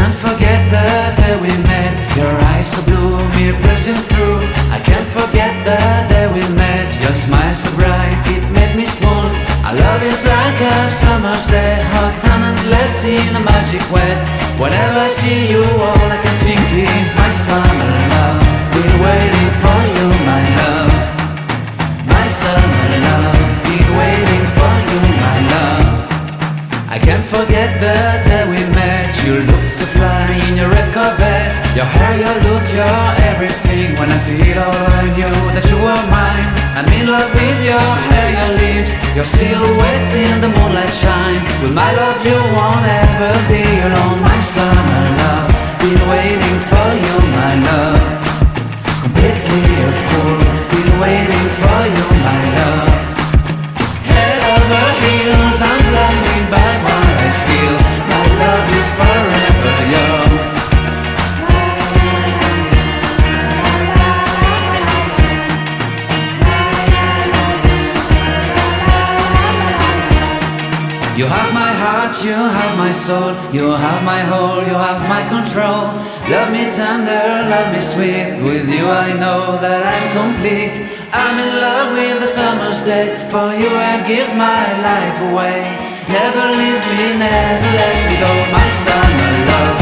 can't forget the day we met. Your eyes so blue, me piercing through. I can't forget the day we met. Your smile so bright, it made me swoon. Our love is like a summer's day, hot and endless in a magic way. Whenever I see you, all I can think is my summer love. Been waiting for you, my love. My summer love. Been waiting for you, my love. I can't forget the day we met. You looked so fly in your red Corvette. Your hair, your look, your everything. When I see it all, I knew that you were mine. I'm in love with your hair, your lips, your silhouette in the moonlight shine. With my love you won't ever be alone. My summer love, been waiting for you, my love. Completely a fool, been waiting for you, my love. Head over heels, I'm blinded by what I feel. My love is forever yours. You have my heart, you have my soul. You have my whole, you have my control. Love me tender, love me sweet. With you I know that I'm complete. I'm in love with the summer's day. For you I'd give my life away. Never leave me, never let me go. My summer love,